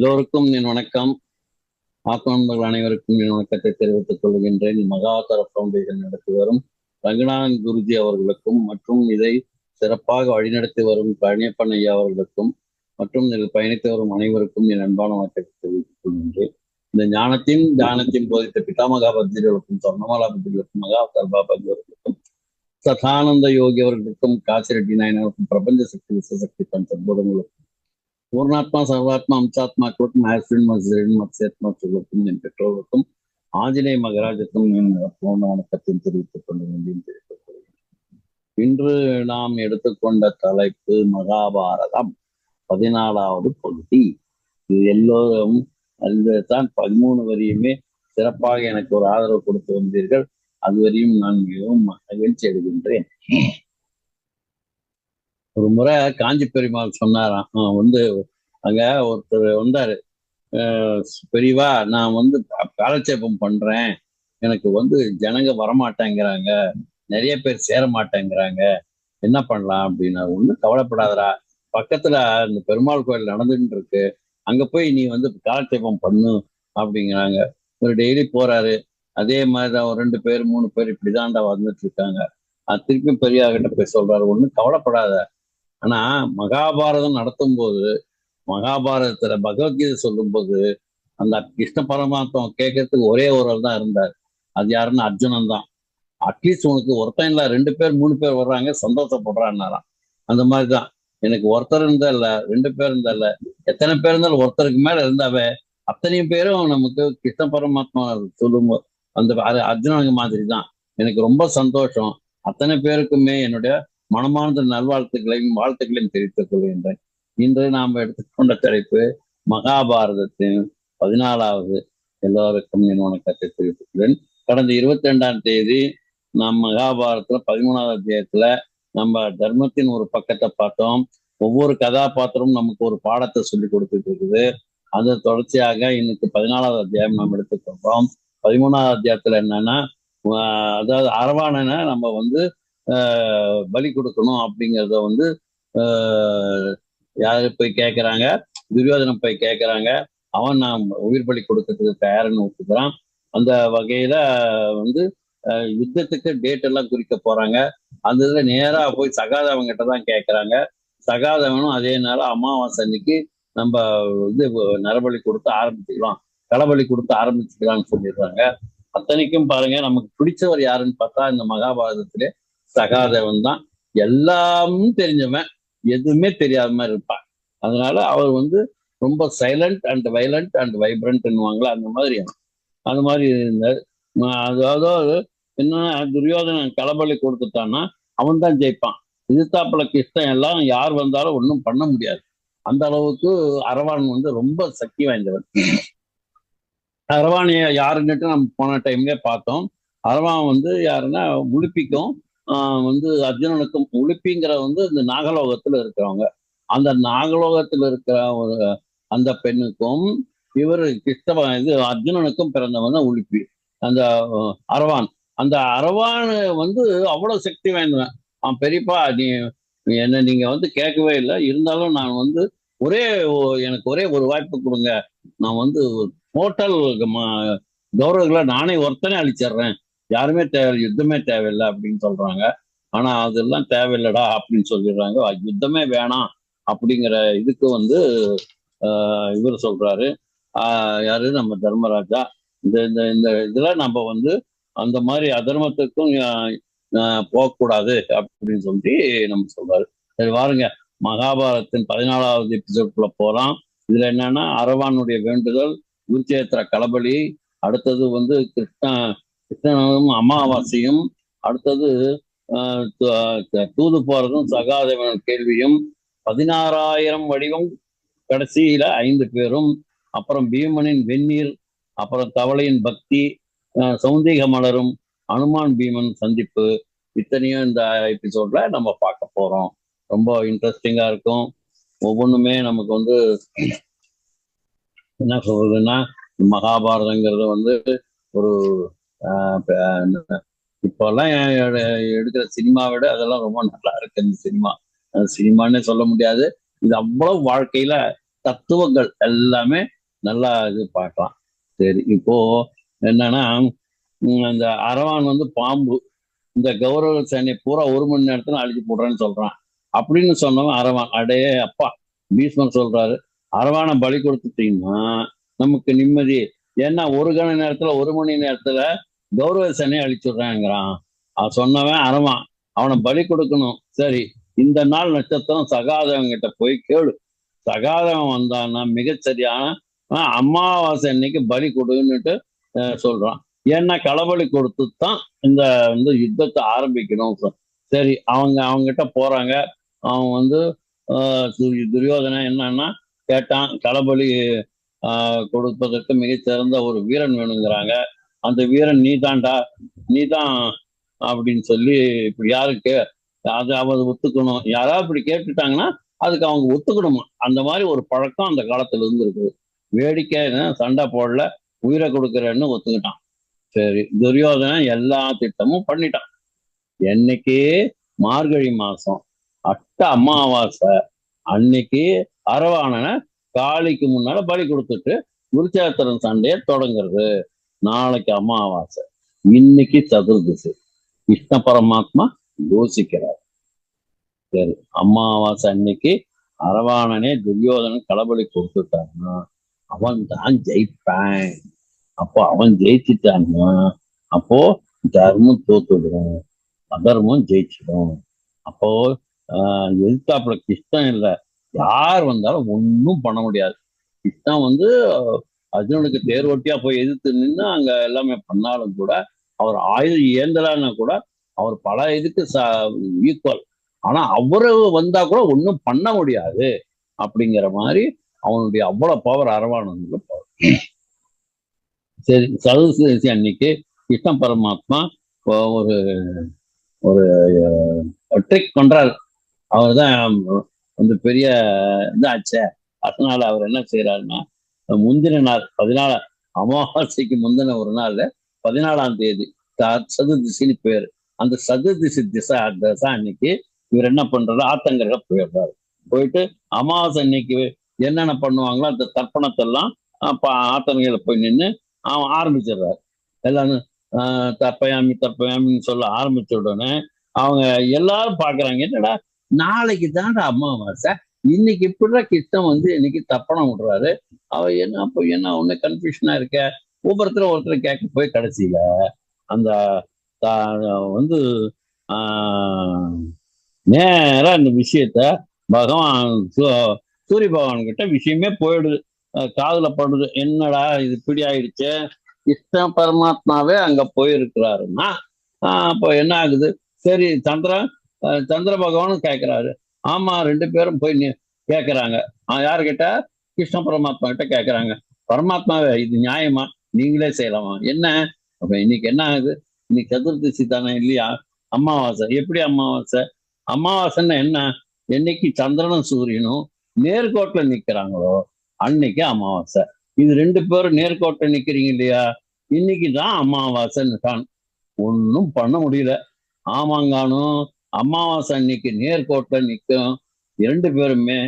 எல்லோருக்கும் என் வணக்கம். ஆத்ம நண்பர்கள் அனைவருக்கும் என் வணக்கத்தை தெரிவித்துக் கொள்கின்றேன். மகாதர பவுண்டேஷன் நடத்தி வரும் ரங்கநாதன் குருஜி அவர்களுக்கும் மற்றும் இதை சிறப்பாக வழிநடத்தி வரும் பழனியப்பன் ஐயா அவர்களுக்கும் மற்றும் இதில் பயணித்து வரும் அனைவருக்கும் என் அன்பான வணக்கத்தை தெரிவித்துக் கொள்கின்றேன். இந்த ஞானத்தையும் போதித்த பிதாமகா பத்திரிகளுக்கும் சொர்ணமாலா பத்திரிகளுக்கும் மகா சர்பா பத்திரிகளுக்கும் சதானந்த யோகி அவர்களுக்கும் காசிரெட்டி நாயனருக்கும் பிரபஞ்ச சக்தி விசசக்தி பஞ்சபூதங்களுக்கும் பூர்ணாத்மா சர்வாத்மா அம்சாத்மாக்களுக்கும் ஆசிரியன் மசிரியன் மத்ஸ்யாத்மாக்களுக்கும் என் பெற்றோருக்கும் ஆஞ்சநேய மகராஜுக்கும் என் பூர்ண வணக்கத்தையும் தெரிவித்துக் கொள்ள வேண்டியும் தெரிவித்துக் கொள்கிறேன். இன்று நாம் எடுத்துக்கொண்ட தலைப்பு மகாபாரதம் 14வது பகுதி. இது எல்லோரும் அதுதான் 13 வரியுமே சிறப்பாக எனக்கு ஒரு ஆதரவு கொடுத்து வந்தீர்கள். அதுவரையும் நான் மிகவும் மகிழ்ச்சி அடைகின்றேன். ஒரு முறை காஞ்சி பெருமாள் சொன்னாராம், அங்க ஒருத்தர் வந்தாரு, பெரியவா நான் காலட்சேபம் பண்றேன், எனக்கு ஜனங்க வரமாட்டேங்கிறாங்க, நிறைய பேர் சேர மாட்டேங்கிறாங்க, என்ன பண்ணலாம் அப்படின்னா, ஒன்றும் கவலைப்படாதரா, பக்கத்துல இந்த பெருமாள் கோயில் நடந்துட்டு இருக்கு, அங்க போய் நீ காலட்சேபம் பண்ணு அப்படிங்கிறாங்க. ஒரு டெய்லி போறாரு. அதே மாதிரிதான் ஒரு 2 பேர் 3 பேர் இப்படிதான்டா வந்துட்டு இருக்காங்க. திருப்பி பெரியா கிட்ட போய் சொல்றாரு, ஒன்றும் கவலைப்படாத, ஆனா மகாபாரதம் நடத்தும் போது, மகாபாரதத்துல பகவத்கீதை சொல்லும் போது அந்த கிருஷ்ண பரமாத்மா கேட்கறதுக்கு ஒரே ஒருவர் தான் இருந்தார். அது யாருன்னா அர்ஜுனன் தான். அட்லீஸ்ட் உனக்கு ஒருத்தன் இல்ல 2 பேர் 3 பேர் வர்றாங்க, சந்தோஷப்படுறான்னாராம். அந்த மாதிரிதான் எனக்கு ஒருத்தர் இருந்தா இல்ல, 2 பேர் இருந்தா இல்ல, எத்தனை பேர் இருந்தாலும் ஒருத்தருக்கு மேல இருந்தாவே அத்தனையும் பேரும் நமக்கு கிருஷ்ண பரமாத்மா சொல்லும்போது அந்த அர்ஜுனன் மாதிரி தான். எனக்கு ரொம்ப சந்தோஷம். அத்தனை பேருக்குமே என்னுடைய மனமார்ந்த வாழ்த்துக்களையும் தெரிவித்துக் கொள்கின்றேன். இன்று நாம் எடுத்துக்கொண்ட தலைப்பு மகாபாரதத்தின் 14வது. எல்லோருக்கும் என் வணக்கத்தை தெரிவித்துக்கிறேன். கடந்த 22ஆம் தேதி நாம் மகாபாரதத்துல 13வது அத்தியாயத்துல நம்ம தர்மத்தின் ஒரு பக்கத்தை பார்த்தோம். ஒவ்வொரு கதாபாத்திரமும் நமக்கு ஒரு பாடத்தை சொல்லி கொடுத்துட்டு இருக்குது. அது தொடர்ச்சியாக இன்னைக்கு 14வது அத்தியாயம் நாம் எடுத்துக்கொள்றோம். 13வது அத்தியாயத்துல என்னன்னா, அதாவது அரவாணனை நம்ம பலி கொடுக்கணும் அப்படிங்கிறத யாரு போய் கேட்கறாங்க, துரியோதனம் போய் கேட்கறாங்க. அவன் நான் உயிர் பலி கொடுக்கறதுக்கு தயாருன்னு ஒத்துக்கிறான். அந்த வகையில யுத்தத்துக்கு டேட் எல்லாம் குறிக்க போறாங்க. அந்த இதுல நேரா போய் சகாதேவன் கிட்ட தான் கேட்கறாங்க. சகாதேவனும் அதே நேரம் அமாவாசை அன்னைக்கு நம்ம நரபலி கொடுத்து ஆரம்பிச்சுக்கலாம், களபலி கொடுத்து ஆரம்பிச்சுக்கலாம்னு சொல்லிடுறாங்க. அத்தனைக்கும் பாருங்க, நமக்கு பிடிச்சவர் யாருன்னு பார்த்தா இந்த மகாபாரதத்திலே சகாதேவன் தான். எல்லாமும் தெரிஞ்சவன், எதுவுமே தெரியாத மாதிரி இருப்பான். அதனால அவர் ரொம்ப சைலண்ட் அண்ட் வைலண்ட் அண்ட் வைப்ரண்ட்னுவாங்களா, அந்த மாதிரி இருந்தார். அதாவது என்னன்னா, துரியோதனன் களபலி கொடுத்துட்டான்னா அவன் தான் ஜெயிப்பான். எதிர்த்தாப்புல கிருஷ்ணன் எல்லாம் யார் வந்தாலும் ஒன்றும் பண்ண முடியாது. அந்த அளவுக்கு அரவான் ரொம்ப சக்தி வாய்ந்தவன். அரவான் யாருன்னுட்டு நம்ம போன டைம்ல பார்த்தோம். அரவான் யாருன்னா உலுப்பிக்கும் அர்ஜுனனுக்கும். உலுப்பிங்கிற இந்த நாகலோகத்துல இருக்கிறவங்க. அந்த நாகலோகத்துல இருக்கிற அந்த பெண்ணுக்கும் இவர் அர்ஜுனனுக்கும் பிறந்தவன் தான் உலுப்பி. அந்த அரவான், அந்த அரவான் அவ்வளவு சக்தி வாய்ந்தவன். பெரியப்பா என்ன நீங்க கேட்கவே இல்லை, இருந்தாலும் நான் எனக்கு ஒரே ஒரு வாய்ப்பு கொடுங்க, நான் டோட்டல் கௌரவர்களை நானே ஒருத்தனே அழிச்சிடுறேன், யாருமே யுத்தமே தேவையில்லை அப்படின்னு சொல்றாங்க. ஆனா அதெல்லாம் தேவையில்லடா அப்படின்னு சொல்லிடுறாங்க. யுத்தமே வேணாம் அப்படிங்கிற இதுக்கு இவர் சொல்றாரு, யாரு நம்ம தர்மராஜா. இந்த இதுல நம்ம அந்த மாதிரி அதர்மத்துக்கும் போகக்கூடாது அப்படின்னு சொல்லி நம்ம சொல்றாரு. சரி வாருங்க, மகாபாரதத்தின் 14வது எபிசோட்குள்ள போறோம். இதுல என்னன்னா, அரவானுடைய வேண்டுதல், குருச்சேத்திர களபலி, அடுத்தது கிருஷ்ணனும் அமாவாசையும், அடுத்தது தூது போறதும் சகாதேவன் கேள்வியும், 16,000 வடிவம், கடைசியில 5 பேரும், அப்புறம் பீமனின் வெந்நீர், அப்புறம் தவளையின் பக்தி, சௌந்திக மலரும், அனுமான் பீமன் சந்திப்பு, இத்தனையும் இந்த எபிசோட்ல நம்ம பார்க்க போறோம். ரொம்ப இன்ட்ரெஸ்டிங்கா இருக்கும். ஒவ்வொன்றுமே நமக்கு என்ன சொல்றதுன்னா, மகாபாரதங்கிறது ஒரு இப்பெல்லாம் எடுக்கிற சினிமாவை விட அதெல்லாம் ரொம்ப நல்லா இருக்கு. இந்த சினிமான்னு சொல்ல முடியாது. இது அவ்வளவு வாழ்க்கையில தத்துவங்கள் எல்லாமே நல்லா இது பார்க்கலாம். சரி, இப்போ என்னன்னா அந்த அரவான் வந்து பாம்பு, இந்த கௌரவ சேனை பூரா 1 மணி நேரத்துல அழிச்சு போடுறேன்னு சொல்றான். அப்படின்னு சொன்னவன் அரவான். அடே அப்பா, பீஷ்மர் சொல்றாரு, அரவானை பலி கொடுத்துட்டீங்கன்னா நமக்கு நிம்மதி. ஏன்னா ஒரு கண நேரத்துல 1 மணி நேரத்துல கௌரவ சேனையை அழிச்சுடுறாங்கிறான். அவன் சொன்னவன் அரவான், அவனை பலி கொடுக்கணும். சரி, இந்த நாள் நட்சத்திரம் சகாதவன் கிட்ட போய் கேளு. சகாதவன் வந்தான்னா மிகச்சரியான அமாவாசை அன்னைக்கு பலி கொடுன்னுட்டு சொல்றான். ஏன்னா களபலி கொடுத்து தான் இந்த வந்து யுத்தத்தை ஆரம்பிக்கணும். சரி, அவங்ககிட்ட போறாங்க. அவன் வந்து துரியோதனை என்னன்னா கேட்டான், களபலி கொடுப்பதற்கு மிகச்சிறந்த ஒரு வீரன் வேணுங்கிறாங்க. அந்த வீரன் நீதான்டா, நீதான் அப்படின்னு சொல்லி இப்படி யாருக்கு அதை அவங்க ஒத்துக்கணும். யாராவது இப்படி கேட்டுட்டாங்கன்னா அதுக்கு அவங்க ஒத்துக்கணுமா. அந்த மாதிரி ஒரு பழக்கம் அந்த காலத்துல இருந்து இருக்குது. வேடிக்கை சண்டை போடல, உயிரை கொடுக்குறேன்னு ஒத்துக்கிட்டான். சரி, துரியோதனன் எல்லா திட்டமும் பண்ணிட்டான். என்னைக்கு மார்கழி மாசம் அட்ட அமாவாசை அன்னைக்கு அரவாணனை காளிக்கு முன்னால பலி கொடுத்துட்டு குருச்சேத்திரன் சண்டையை தொடங்குறது. நாளைக்கு அமாவாசை, இன்னைக்கு சதுர்தசி. கிருஷ்ண பரமாத்மா யோசிக்கிறார். சரி, அமாவாசை அன்னைக்கு அரவாணனே துரியோதனன் களபலி கொடுத்துட்டான்னா அவன் தான் ஜெயிப்பான். அப்போ அவன் ஜெயிச்சுட்டான்னா அப்போ தர்மம் தோத்துடும், அதர்மம் ஜெயிச்சிடும். அப்போ எதிர்த்தாப்புல கிருஷ்ணன் இல்லை, யார் வந்தாலும் ஒன்றும் பண்ண முடியாது. கிருஷ்ணன் வந்து அர்ஜுனனுக்கு தேர்வட்டியா போய் எதிர்த்து நின்று அங்க எல்லாமே பண்ணாலும் கூட, அவர் ஆயுதம் இயந்தலான்னா கூட அவர் பல இதுக்கு ஈக்குவல். ஆனா அவரு வந்தா கூட ஒன்றும் பண்ண முடியாது. அப்படிங்கிற மாதிரி அவனுடைய அவ்வளவு பவர் அரவாணனுக்கு பவர். சரி, சதுர்தசி அன்னைக்கு கிருஷ்ண பரமாத்மா ஒரு ஒரு ட்ரிக் பண்றாரு. அவர் தான் வந்து பெரிய இதாச்சே. அதனால அவர் என்ன செய்யறாருன்னா, முந்தின நாள் 14 அமாவாசைக்கு முந்தின ஒரு நாள் 14ஆம் தேதி சதுர்திசின்னு பேரு. அந்த சதுர்திசி தசை அன்னைக்கு இவர் என்ன பண்றாரு, ஆத்தங்கரை போயிடுறாரு. போயிட்டு அமாவாசை அன்னைக்கு என்னென்ன பண்ணுவாங்களோ அந்த தர்ப்பணத்தெல்லாம் ஆத்தங்கரையில போய் நின்று அவன் ஆரம்பிச்சிடுறாரு. எல்லாரும் தற்பயாமி தற்பயாமின்னு சொல்ல ஆரம்பிச்ச உடனே அவங்க எல்லாரும் பாக்குறாங்க, என்னடா நாளைக்கு தான்டா அமாவாசை, இன்னைக்கு இப்படிதான் கிருஷ்ணன் வந்து இன்னைக்கு தப்பணம் விடுறாரு. அவ என்ன அப்போ என்ன ஒண்ணு கன்ஃபியூஷனா இருக்க. ஒருத்தர் கேட்க போய் கடைசியில அந்த வந்து நேரா இந்த விஷயத்த பகவான் சூரிய பகவான் கிட்ட விஷயமே போயிடுது, காதுல படுது. என்னடா இது இப்படி ஆயிடுச்சு, கிருஷ்ண பரமாத்மாவே அங்க போயிருக்கிறாருன்னா அப்போ என்ன ஆகுது. சரி, சந்திர பகவானும் கேட்கிறாரு. ஆமா, 2 பேரும் போய் கேட்கறாங்க. யாருக்கிட்ட? கிருஷ்ண பரமாத்மா கிட்ட கேட்கறாங்க. பரமாத்மாவே இது நியாயமா, நீங்களே செய்யலாமா என்ன? அப்ப இன்னைக்கு என்ன ஆகுது, இன்னைக்கு சதுர்தசி தானே இல்லையா, அமாவாசை. எப்படி அமாவாசை? அமாவாசைன்னா என்ன? என்னைக்கு சந்திரனும் சூரியனும் நேர்கோட்டில் நிக்கிறாங்களோ அன்னைக்கு அமாவாசை. இது 2 பேரும் நேர்கோட்டில் நிக்கிறீங்க இல்லையா, இன்னைக்குதான் அமாவாசைன்னு தான். ஒன்றும் பண்ண முடியல. ஆமாங்கானும் அமாவாசை அன்னைக்கு நேர்கோட்டில் நிற்கும் 2 பேருமே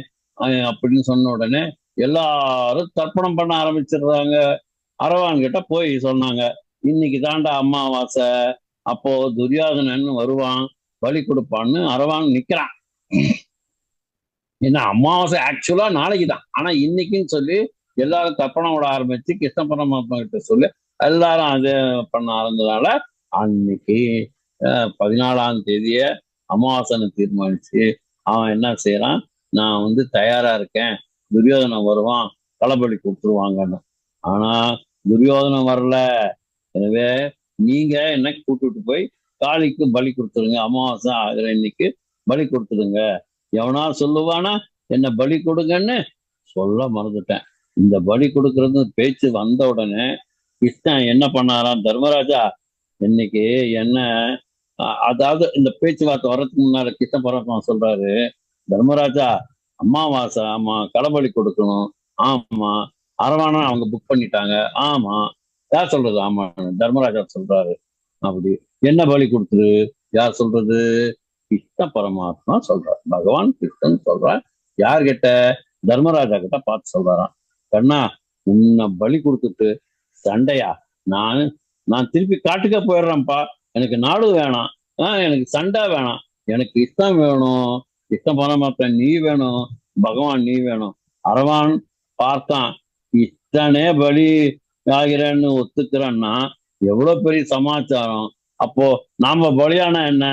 அப்படின்னு சொன்ன உடனே எல்லாரும் தர்ப்பணம் பண்ண ஆரம்பிச்சிடுறாங்க. அரவான் கிட்ட போய் சொன்னாங்க, இன்னைக்கு தாண்டா அமாவாசை, அப்போ துரியோதனன் வருவான், பலி கொடுப்பான்னு அரவான் நிக்கிறான். ஏன்னா அமாவாசை ஆக்சுவலா நாளைக்கு தான், ஆனா இன்னைக்குன்னு சொல்லி எல்லாரும் தர்ப்பணம் விட ஆரம்பிச்சு கிருஷ்ண பரமாத்மா கிட்ட சொல்லி எல்லாரும் அது பண்ண ஆரம்பிச்சதால அன்னைக்கு 14ஆம் தேதிய அமாவாசைன்னு தீர்மானிச்சு அவன் என்ன செய்யறான், நான் வந்து தயாரா இருக்கேன், துரியோதனன் வருவான், களபலி கொடுத்துருவாங்கன்னு. ஆனா துரியோதனன் வரல. எனவே நீங்க என்ன கூப்பிட்டு போய் காளிக்கு பலி கொடுத்துருங்க, அமாவாசை ஆகிற இன்னைக்கு பலி கொடுத்துடுங்க. எவனா சொல்லுவானா என்ன பலி கொடுங்கன்னு? சொல்ல மறந்துட்டேன். இந்த பலி கொடுக்கறது பேச்சு வந்த உடனே கிருஷ்ணன் என்ன பண்ணாராம், தர்மராஜா இன்னைக்கு என்ன, அதாவது இந்த பேச்சுவார்த்தை வர்றதுக்கு முன்னால கிருஷ்ண பரமாத்மா சொல்றாரு, தர்மராஜா அமாவாசை, ஆமா களபலி கொடுக்கணும், ஆமா அரவாணன் அவங்க புக் பண்ணிட்டாங்க, ஆமா. யார் சொல்றது? ஆமா தர்மராஜா சொல்றாரு. அப்படி என்ன பலி கொடுத்துரு? யார் சொல்றது? கிருஷ்ண பரமாத்மா சொல்றார், பகவான் கிருஷ்ணன் சொல்றார். யார்கிட்ட? தர்மராஜா கிட்ட பார்த்து சொல்றாராம், கண்ணா, உன்னை பலி கொடுத்துட்டு சண்டையா? நான் நான் திருப்பி காட்டுக்க போயிடுறேன்ப்பா. எனக்கு நாடு வேணாம், எனக்கு சண்டை வேணாம், எனக்கு இஷ்டம் வேணும். இஷ்டம் பண்ண மாட்டேன், நீ வேணும், பகவான் நீ வேணும். அரவான் பார்த்தான், இஷ்டனே பலி ஆகிறேன்னு ஒத்துக்கிறேன்னா எவ்வளவு பெரிய சமாச்சாரம். அப்போ நாம பலியானா என்ன?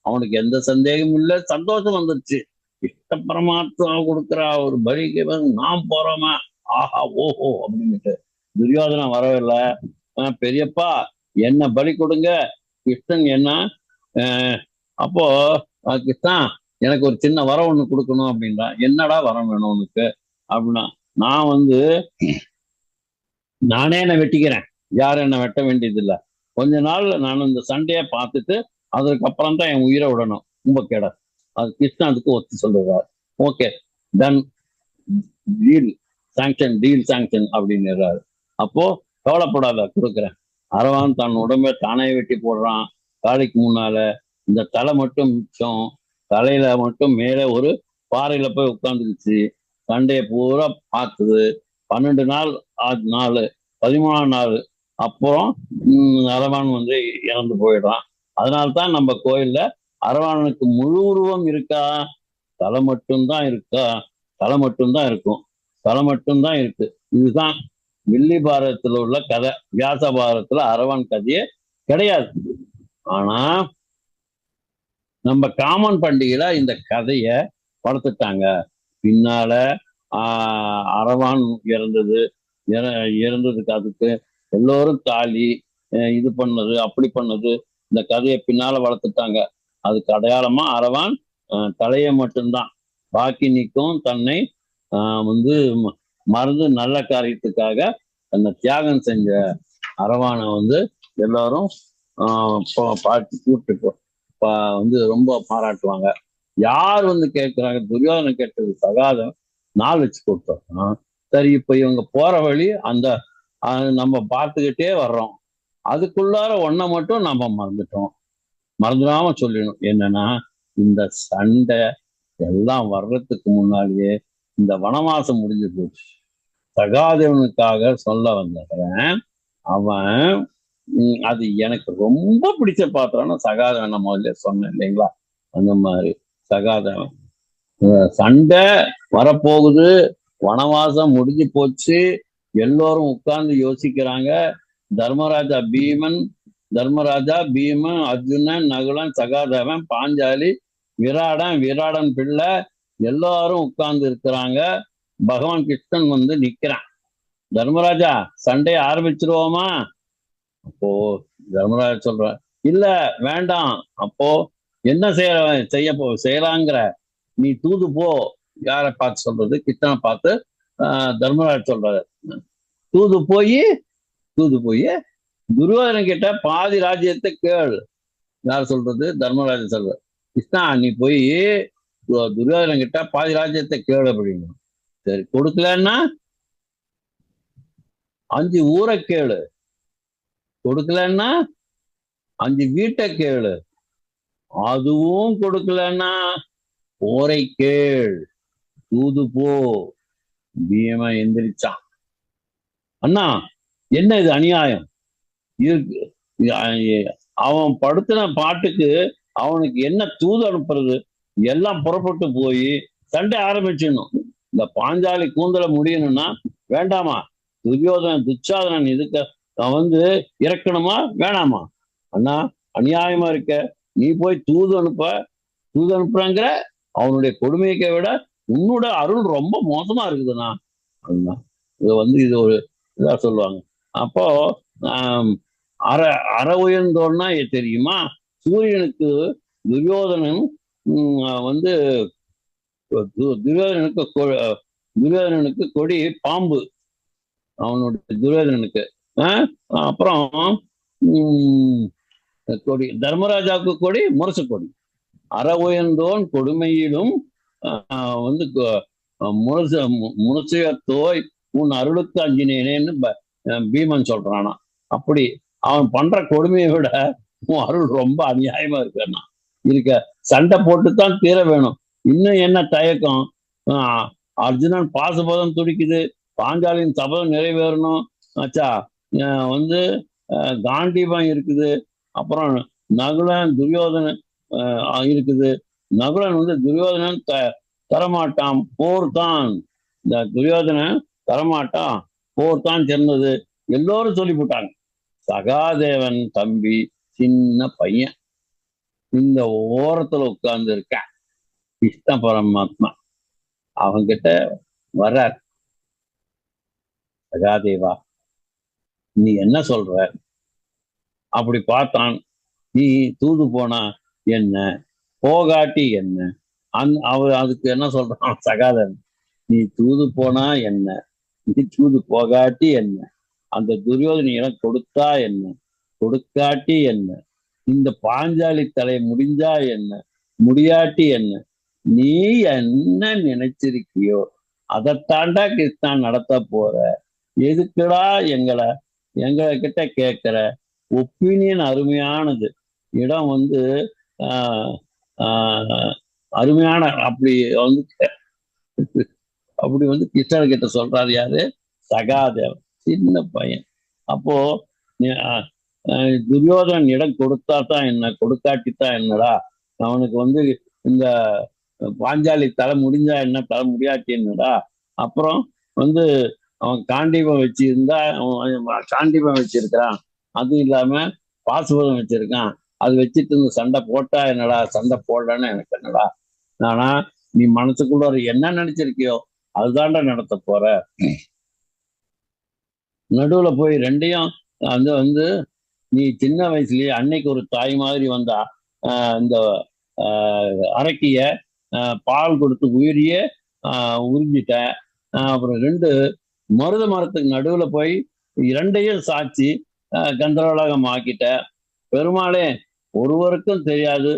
அவனுக்கு எந்த சந்தேகமும் இல்லை, சந்தோஷம் வந்துருச்சு. இஷ்ட பரமாத்மா கொடுக்குற ஒரு பலிக்கு நாம் போறோமா, ஆஹா ஓஹோ அப்படின்னுட்டு. துரியோதனம் வரவில்லை, பெரியப்பா என்ன பலி கொடுங்க, கிருஷ்ணன் என்ன அப்போ கிருஷ்ணா எனக்கு ஒரு சின்ன வரம் ஒண்ணு கொடுக்கணும் அப்படின்றா. என்னடா வரம் வேணும் உனக்கு அப்படின்னா, நான் நானே என்ன வெட்டிக்கிறேன், யாரும் என்ன வெட்ட வேண்டியது இல்லை. கொஞ்ச நாள் நான் இந்த சண்டையை பார்த்துட்டு அதுக்கப்புறம் தான் என் உயிரை விடணும், ரொம்ப கேட. அது கிருஷ்ணன் அதுக்கு ஒத்து சொல்றாரு. ஓகே டன், டீல் சாங்ஷன் அப்படின்னுறாரு. அப்போ கவலைப்படாத, கொடுக்குறேன். அரவான் தன் உடம்பை தானே வெட்டி போடுறான். காலைக்கு முன்னால இந்த தலை மட்டும் மிச்சம், தலையில மட்டும் மேலே ஒரு பாறையில போய் உட்காந்துருச்சு. சண்டையை பூரா பார்த்துது. 12 நாள் 13ஆம் நாள் அப்புறம் அரவான் இறந்து போயிடுறான். அதனால்தான் நம்ம கோயில்ல அரவானுக்கு முழு உருவம் இருக்கா, தலை மட்டும்தான் இருக்கா? தலை மட்டும்தான் இருக்கும், தலை மட்டும்தான் இருக்கு. இதுதான் வில்லி பாரதத்துல உள்ள கதை. வியாச பாரதத்துல அரவான் கதையே கிடையாது. ஆனா நம்ம காமன் பண்டிகையில இந்த கதைய வளர்த்துட்டாங்க. பின்னால அரவான் இறந்ததுக்கு அதுக்கு எல்லோரும் தாலி இது பண்ணது அப்படி பண்ணது, இந்த கதையை பின்னால வளர்த்துட்டாங்க. அதுக்கு அடையாளமா அரவான் தலையை மட்டும்தான், பாக்கி நீக்கும் தன்னை மறந்து நல்ல காரியத்துக்காக தன்னை தியாகம் செஞ்ச அரவானை எல்லாரும் பாட்டு கூப்பிட்டு ரொம்ப பாராட்டுவாங்க. யார் கேட்கிறாங்க, துரியோதனன் கேட்டது சகாதம் நாள் வச்சு கொடுத்தோம். சரி, இப்ப இவங்க போற வழி அந்த நம்ம பார்த்துக்கிட்டே வர்றோம். அதுக்குள்ளார ஒன்ன மட்டும் நம்ம மறந்துடாம சொல்லணும். என்னன்னா, இந்த சண்டை எல்லாம் வர்றதுக்கு முன்னாடியே இந்த வனவாசம் முடிஞ்சு போச்சு. சகாதேவனுக்காக சொல்ல வந்தவன் அவன் அது எனக்கு ரொம்ப பிடிச்ச பாத்திரம்னா சகாதேவன். நம்ம முதல்ல சொன்னேன் இல்லைங்களா, அந்த மாதிரி சகாதேவன். சண்டை வரப்போகுது, வனவாசம் முடிஞ்சு போச்சு, எல்லோரும் உட்கார்ந்து யோசிக்கிறாங்க. தர்மராஜா பீமன், அர்ஜுனன், நகுலன், சகாதேவன், பாஞ்சாலி, விராடன் பிள்ளை எல்லாரும் உட்கார்ந்து இருக்கிறாங்க. பகவான் கிருஷ்ணன் நிக்கிறான். தர்மராஜா, சண்டையை ஆரம்பிச்சிருவோமா? அப்போ தர்மராஜா சொல்ற, இல்ல வேண்டாம். அப்போ என்ன செய்யலாங்கிற, நீ தூது போ. யாரை பார்த்து சொல்றது? கிருஷ்ணனை பார்த்து தர்மராஜா சொல்றாரு, தூது போய் துரியோதனன் கிட்ட பாதி ராஜ்யத்தை கேளு. யார் சொல்றது? தர்மராஜா சொல்ற, கிருஷ்ணா நீ போய் துரியோதனன் கிட்ட பாதி ராஜ்யத்தை கேளு அப்படின்னு. சரி, கொடுக்கலன்னா 5 ஊரை கேளு, கொடுக்கலன்னா 5 வீட்டை கேளு, அதுவும் கொடுக்கலன்னா போரை கேள், தூது போ. பீமன் எந்திரிச்சான். அண்ணா, என்ன இது அநியாயம் இருக்கு? அவன் படுத்தின பாட்டுக்கு அவனுக்கு என்ன தூது அனுப்புறது? எல்லாம் புறப்பட்டு போய் சண்டை ஆரம்பிச்சிடணும். இந்த பாஞ்சாலி கூந்தல முடியணும்னா வேண்டாமா? துச்சாதனன் இதுக்கு இறக்கணுமா வேணாமா? அண்ணா, அநியாயமா இருக்க. நீ போய் தூது அனுப்புறாங்கிற, அவனுடைய கொடுமையை விட உன்னோட அருள் ரொம்ப மோசமா இருக்குதுண்ணா. இது ஒரு இதா சொல்லுவாங்க. அப்போ அற உயர்ந்தோன்னா தெரியுமா? சூரியனுக்கு துரியோதனன் துரியோதனனுக்கு கொடி பாம்பு, அவனுடைய துரியோதனனுக்கு. அப்புறம் கொடி தர்மராஜாவுக்கு கொடி முரசு கொடி. அற உயர்ந்தோன் கொடுமையிலும் முரசையத்தோய் உன் அருளுக்கு அஞ்சினேனேன்னு பீமன் சொல்றானா. அப்படி அவன் பண்ற கொடுமையை விட உன் அருள் ரொம்ப அநியாயமா இருக்க. சண்டை போட்டுத்தான் தீர வேணும். இன்னும் என்ன தயக்கம்? அர்ஜுனன் பாசுபதம் துடிக்குது, பாஞ்சாலியின் சபதம் நிறைவேறணும் ஆச்சா. வந்து காண்டீபம் இருக்குது. அப்புறம் நகுலன் துரியோதனன் இருக்குது. நகுலன் வந்து துரியோதனன் தரமாட்டான், போர் தான். இந்த துரியோதனன் தரமாட்டான், போர் தான் சிறந்தது, எல்லோரும் சொல்லி போட்டாங்க. சகாதேவன் தம்பி சின்ன பையன் இந்த ஓரத்துல உட்கார்ந்து இருக்கான். கிருஷ்ண பரமாத்மா அவங்கிட்ட வர்றார். சகாதேவா, நீ என்ன சொல்ற? அப்படி பார்த்தான். நீ தூது போனா என்ன, போகாட்டி என்ன? அவர் அதுக்கு என்ன சொல்றான் சகாதேவன், நீ தூது போனா என்ன, நீ தூது போகாட்டி என்ன, அந்த துரியோதனை எனக்கு கொடுத்தா என்ன, கொடுக்காட்டி என்ன, இந்த பாஞ்சாலி தலை முடிஞ்சா என்ன, முடியாட்டி என்ன, நீ என்ன நினைச்சிருக்கியோ அதைத்தாண்டா கிருஷ்ணன் நடத்த போற. எதுக்குடா எங்களை கிட்ட கேட்கிற? ஒப்பீனியன் அருமையானது, இடம் வந்து ஆஹ் ஆஹ் அருமையான. அப்படி வந்து கிருஷ்ணர் கிட்ட சொல்றாரு யாரு? சகாதேவன், சின்ன பையன். அப்போ துரியோதனன் இடம் கொடுத்தா தான் என்ன, கொடுக்காட்டித்தான் என்னடா? அவனுக்கு வந்து இந்த பாஞ்சாலி தலை முடிஞ்சா என்ன, தலை முடியாட்டி என்னடா? அப்புறம் வந்து அவன் காண்டீபம் வச்சிருந்தா, காண்டீபம் வச்சிருக்கிறான், அதுவும் இல்லாம பாசுபதம் வச்சிருக்கான், அது வச்சுட்டு இந்த சண்டை போட்டா என்னடா, சண்டை போடலன்னு எனக்கு என்னடா? ஆனா நீ மனசுக்குள்ள என்ன நினைச்சிருக்கியோ அதுதான்டா நடத்த போற. நடுவுல போய் ரெண்டையும் வந்து நீ சின்ன வயசுலயே அன்னைக்கு ஒரு தாய் மாதிரி வந்தா இந்த அரக்கிய பால் கொடுத்து உயிரியே உறிஞ்சிட்ட. அப்புறம் ரெண்டு மருத மரத்துக்கு நடுவுல போய் இரண்டையும் சாட்சி கந்தரவலாகம் ஆக்கிட்ட. பெருமாளே, ஒருவருக்கும் தெரியாது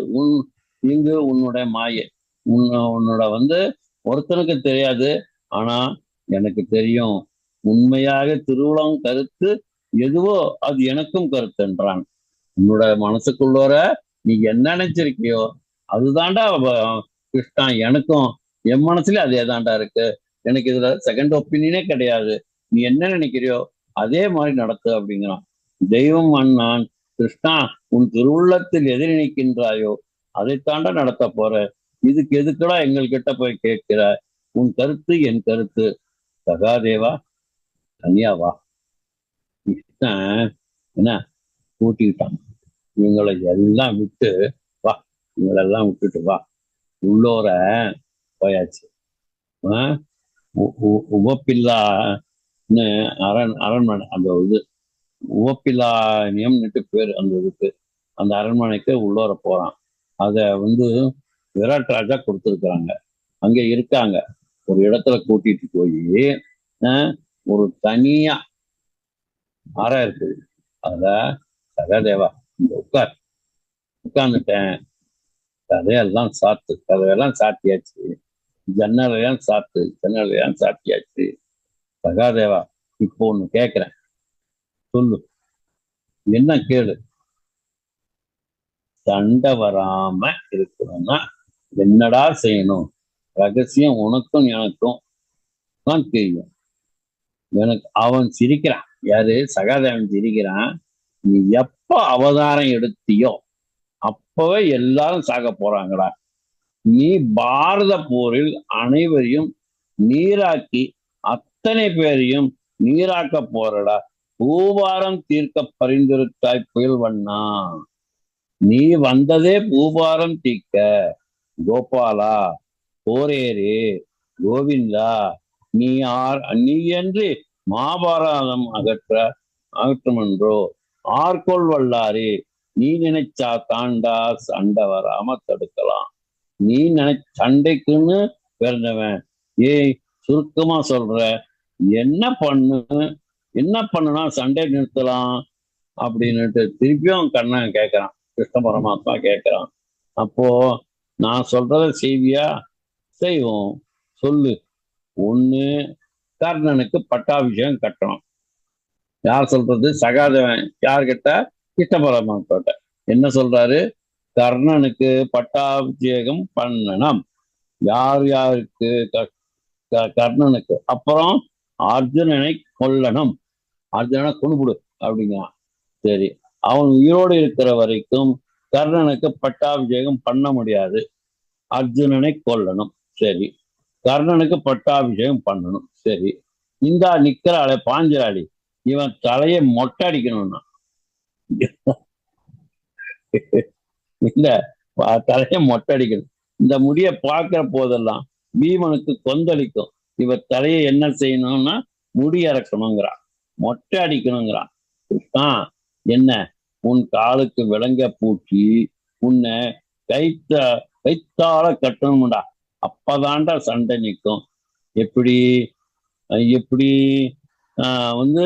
இங்கு உன்னுடைய மாயை, உன்னோட வந்து ஒருத்தனுக்கு தெரியாது, ஆனா எனக்கு தெரியும். உண்மையாக திருவுளம் கருத்து எதுவோ அது எனக்கும் கருத்துன்றான். உன்னோட மனசுக்குள்ளோர நீ என்ன நினைச்சிருக்கியோ அதுதான்டா கிருஷ்ணா, எனக்கும் என் மனசுல அதே தாண்டா இருக்கு. எனக்கு இதுல செகண்ட் ஒப்பீனியனே கிடையாது. நீ என்ன நினைக்கிறியோ அதே மாதிரி நடத்து அப்படிங்கிறான். தெய்வம் அண்ணான், கிருஷ்ணா உன் திருவுள்ளத்தில் எது நினைக்கின்றாயோ அதைத்தாண்டா நடத்த போற. இதுக்கு எதுக்குடா எங்கள்கிட்ட போய் கேட்கிற? உன் கருத்து என் கருத்து. சகாதேவா, தனியாவா. கிருஷ்ணன் என்ன கூட்டிக்கிட்டான். இவங்களை எல்லாம் விட்டு வா, இவங்களெல்லாம் விட்டுட்டு வா, உள்ளோர போயாச்சு. உவப்பில்லான்னு அரண்மனை, அந்த இது உவப்பில்லானியம்னுட்டு பேரு அந்த இதுக்கு. அந்த அரண்மனைக்கு உள்ளோர போறான். அத வந்து விராட் ராஜா கொடுத்துருக்குறாங்க. அங்க இருக்காங்க. ஒரு இடத்துல கூட்டிட்டு போய் ஒரு தனியா அறை இருக்குது. அத சகாதேவா இந்த உட்கார்ந்துட்டேன். கதையெல்லாம் சாத்தியாச்சு, ஜன்னலையெல்லாம் சாத்தியாச்சு. சகாதேவா, இப்போ ஒண்ணு கேட்கிறேன், சொல்லு, என்ன கேளு. சண்டை வராம இருக்கணும்னா என்னடா செய்யணும்? ரகசியம் உனக்கும் எனக்கும் தான் தெரியும். எனக்கு அவன் சிரிக்கிறான். யாரு? சகாதேவன் சிரிக்கிறான். நீ எப்ப அவதாரம் எடுத்தியோ அப்பவே எல்லாரும் சாக போறாங்கடா. நீ பாரத போரில் அனைவரையும் நீராக்கி அத்தனை பேரையும் நீராக்க போறடா. பூபாரம் தீர்க்க பரிந்துரைத்தாய் புயல்வண்ணா. நீ வந்ததே பூபாரம் தீர்க்க. கோபாலா, போரேரே, கோவிந்தா, நீ என்று மாபாரதம் அகற்றுமென்றோ ஆர்கொள் வல்லாரே. நீ நினைச்சா தாண்டா சண்டை வராம தடுக்கலாம். நீ சண்டைக்குன்னு பிறந்தவன். ஏய், சுருக்கமா சொல்ற, என்ன பண்ணுனா சண்டை நிறுத்தலாம் அப்படின்னுட்டு திருப்பியும் கண்ணன் கேட்கிறான். கிருஷ்ண பரமாத்மா கேட்கிறான். அப்போ நான் சொல்றத செய்வியா? செய்வோம், சொல்லு. ஒண்ணு, கர்ணனுக்கு பட்டாபிஷேகம் கட்டணும். யார் சொல்றது? சகாதேவன். யார்கிட்ட? கிருஷ்ண பரமாத்மா. என்ன சொல்றாரு? கர்ணனுக்கு பட்டாபிஷேகம் பண்ணணும். யார் யாருக்கு கர்ணனுக்கு. அப்புறம் அர்ஜுனனை கொல்லணும், அர்ஜுனனை கொண்டுபிடு அப்படிங்கிறான். சரி, அவன் உயிரோடு இருக்கிற வரைக்கும் கர்ணனுக்கு பட்டாபிஷேகம் பண்ண முடியாது. அர்ஜுனனை கொல்லணும். சரி, கர்ணனுக்கு பட்டாபிஷேகம் பண்ணணும். சரி, இந்த நிக்கிறாளே பாஞ்சாலி, இவன் தலையை மொட்டை அடிக்கணும்னா இல்ல, தலையை மொட்டை அடிக்கணும். இந்த முடிய பார்க்கிற போதெல்லாம் பீமனுக்கு கொந்தளிக்கும். இவ தலையை என்ன செய்யணும்னா முடி இறக்கணுங்கிறான், மொட்டை அடிக்கணுங்கிறான். என்ன, உன் காலுக்கு விலங்க பூட்டி உன்னை கைத்த கைத்தால கட்டணும்டா, அப்பதான்டா சண்டை நிற்கும். எப்படி எப்படி வந்து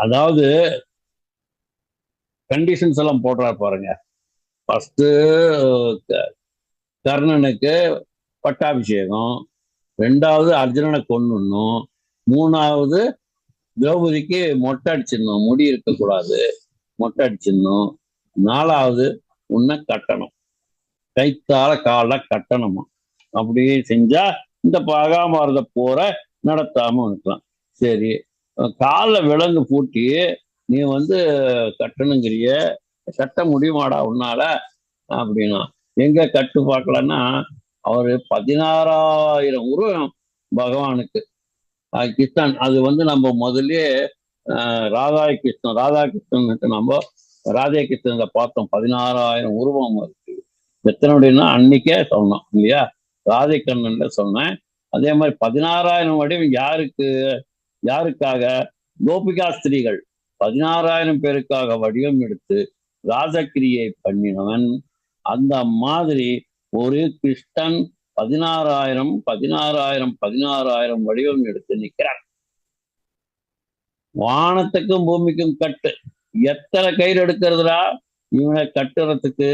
அதாவது கண்டிஷன்ஸ் எல்லாம் போடுறா பாருங்க. ஃபர்ஸ்ட் கர்ணனுக்கு பட்டாபிஷேகம், ரெண்டாவது அர்ஜுனனை கொன்னுடணும், மூணாவது திரௌபதிக்கு மொட்டை அடிச்சிடணும், முடி இருக்கக்கூடாது, மொட்டை அடிச்சிடணும், நாலாவது உன்னை கட்டணும், கைத்தால கால கட்டணுமா. அப்படி செஞ்சா இந்த மகாபாரத போற நடத்தாம இருக்கலாம். சரி, காலில் விலங்கு பூட்டி நீ வந்து கட்டணுங்கிறிய, கட்ட முடியுமாடா உன்னால அப்படின்னா, எங்க கட்டு பார்க்கலன்னா அவரு 16,000 உருவம் பகவானுக்கு கிருஷ்ணன். அது வந்து நம்ம முதல்ல ராதாகிருஷ்ணன் நம்ம ராதே கிருஷ்ணன் பார்த்தோம். 16,000 உருவம் இருக்கு. எத்தனை அன்னைக்கே சொன்னோம் இல்லையா, ராதை கண்ணன்ல சொன்னேன். அதே மாதிரி 16,000 வடிவம் யாருக்காக? கோபிகா ஸ்திரீகள் 16,000 பேருக்காக வடிவம் எடுத்து ராசக்கிரியை பண்ணினவன். அந்த மாதிரி ஒரு கிருஷ்ணன் 16,000 வடிவம் எடுத்து நிற்கிறான். வானத்துக்கும் பூமிக்கும் கட்டு. எத்தனை கயிறு எடுக்கிறதுடா இவனை கட்டுறதுக்கு?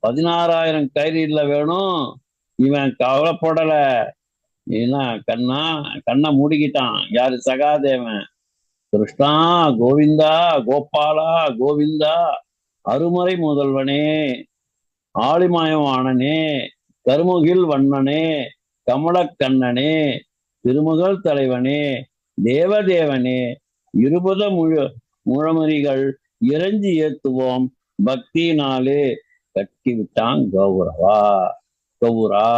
16,000 கயிறு இல்ல வேணும். இவன் கவலைப்படல. ஏன்னா கண்ணை மூடிக்கிட்டான். யாரு? சகாதேவன். கிருஷ்ணா கோவிந்தா, கோபாலா கோவிந்தா, அருமறை முதல்வனே, ஆளிமயமானனே, கருமுகில் வண்ணனே, கமலக்கண்ணனே, திருமுகல் தலைவனே, தேவதேவனே, இருபத முழமறிகள் இறைஞ்சி ஏத்துவோம் பக்தினாலே கட்டி விட்டான் கௌரா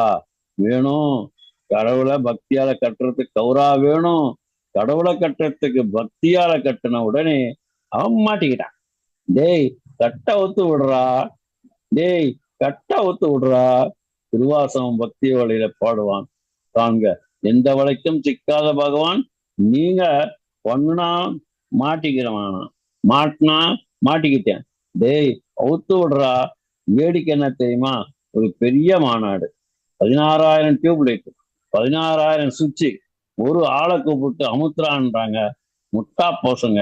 வேணும். கடவுளை பக்தியால கட்டுறதுக்கு கௌரா வேணும். கடவுளை கட்டுறதுக்கு பக்தியால கட்டின உடனே அவன் மாட்டிக்கிட்டான். டேய் கட்ட ஒத்து விடுறா, டேய் கட்ட ஒத்து விடுறா. திருவாசகம் பக்தி வழியில பாடுவான். தாங்க எந்த வழைக்கும் சிக்காத பகவான், நீங்க ஒன்னா மாட்டிக்கிறவானா, மாட்டினா மாட்டிக்கிட்டேன். டேய் ஒத்து விடுறா. வேடிக்கை என்ன தெரியுமா? ஒரு பெரிய மாநாடு, 16,000 டியூப் லைட், 16,000 சுவிட்சு, ஒரு ஆளை கூப்பிட்டு அமுத்துறான்றாங்க முட்டா போசங்க.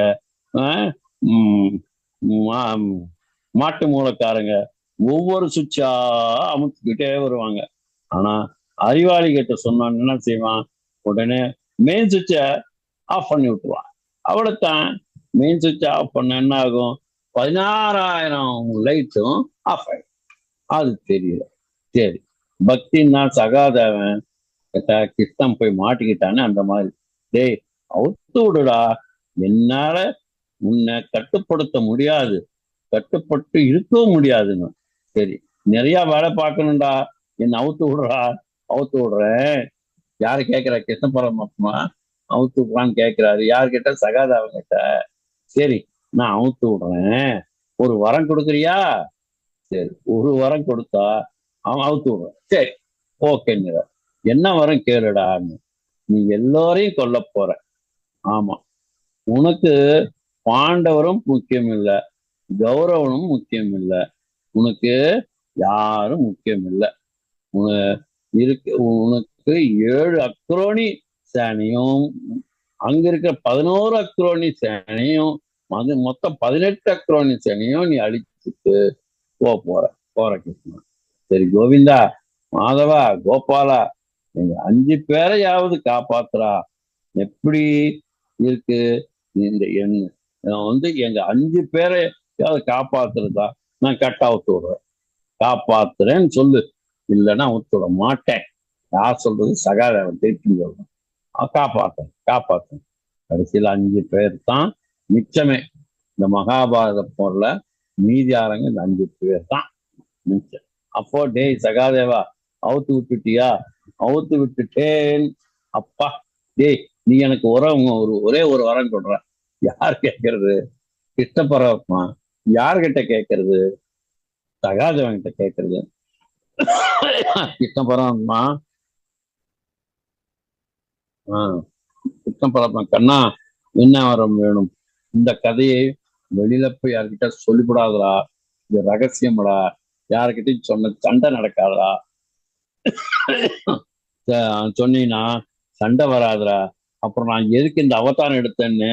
மாட்டு மூலக்காரங்க ஒவ்வொரு சுவிட்சா அமுத்துக்கிட்டே வருவாங்க. ஆனா அறிவாளி கிட்ட சொன்னான் என்ன செய்வான்? உடனே மெயின் சுவிட்ச ஆஃப் பண்ணி விட்டுருவான். அவ்வளவுதான். மெயின் சுவிட்ச ஆஃப் பண்ண என்ன ஆகும்? 16,000 லைட்டும் ஆஃப் ஆயிடும். அது தெரியல. சரி, பக்தின்னா சகாதேவன் கிருஷ்ணன் போய் மாட்டிக்கிட்டானே அந்த மாதிரி. டேய் அவுத்து விடுடா, என்னால உன்னை கட்டுப்படுத்த முடியாது, கட்டுப்பட்டு இருக்கவும் முடியாதுன்னு. சரி, நிறைய வேலை பார்க்கணும்டா, என்ன அவுத்து விடுறா. அவுத்து விடுறேன். யாரு கேட்கிறா? கிருஷ்ண பரமாத்மா அவுத்து விடுறான்னு கேட்கிறாரு. யாருக்கிட்ட? சகாதேவன் கிட்ட. சரி, நான் அவுத்து விடுறேன், ஒரு வரம் கொடுக்குறியா? சரி, ஒரு வரம் கொடுத்தா அவன் அவுத்து விடுறான். சரி ஓகேங்கிற. என்ன வரம் கேளுடான்னு. நீ எல்லோரையும் கொல்ல போற. ஆமா, உனக்கு பாண்டவரும் முக்கியம் இல்லை, கௌரவனும் முக்கியம் இல்லை, உனக்கு யாரும் முக்கியம் இல்லை. உனக்கு 7 அக்ரோனி சேனையும் அங்க இருக்கிற 11 அக்ரோனி சேனையும் மொத்தம் 18 அக்ரோனி சேனையும் நீ அழிச்சுட்டு போற கிருஷ்ணன். சரி கோவிந்தா, மாதவா, கோபாலா, எங்க 5 பேரையாவது காப்பாத்துறா. எப்படி இருக்கு இந்த எண்ணு? எங்க 5 பேரையாவது காப்பாத்துறதா நான் கட்ட அவுத்து விடுறேன். காப்பாத்துறேன்னு சொல்லு, இல்லைன்னா அவுத்து விட மாட்டேன் யார் சொல்றது? சகாதேவன் திருப்பி சொல்றேன். காப்பாத்தேன். கடைசியில் 5 பேர் தான் மிச்சமே. இந்த மகாபாரத போர்ல மீதி ஆரங்க இந்த 5 பேர் தான் மிச்சம். அப்போ டேய் சகாதேவா, அவுத்து விட்டுட்டியா? அவுத்து விட்டுட்டேன். அப்பா, டேய் நீ எனக்கு ஒரே ஒரு வரம் சொல்ற. யார் கேட்கறது? கிருஷ்ண பரமாத்மா. யார்கிட்ட கேட்கறது? சகாதேவன் கிட்ட கேட்கறது. கிருஷ்ண பரமாத்மா, கிருஷ்ண பரமாத்மா, கண்ணா என்ன வரம் வேணும்? இந்த கதையை வெளியில போய் யார்கிட்ட சொல்லிவிடாதடா, இது ரகசியம்டா, யாருக்கிட்டையும் சொன்ன சண்டை நடக்காதடா, சொன்னீங்கன்னா சண்டை வராதுடா, அப்புறம் நான் எதுக்கு இந்த அவதாரம் எடுத்தேன்னு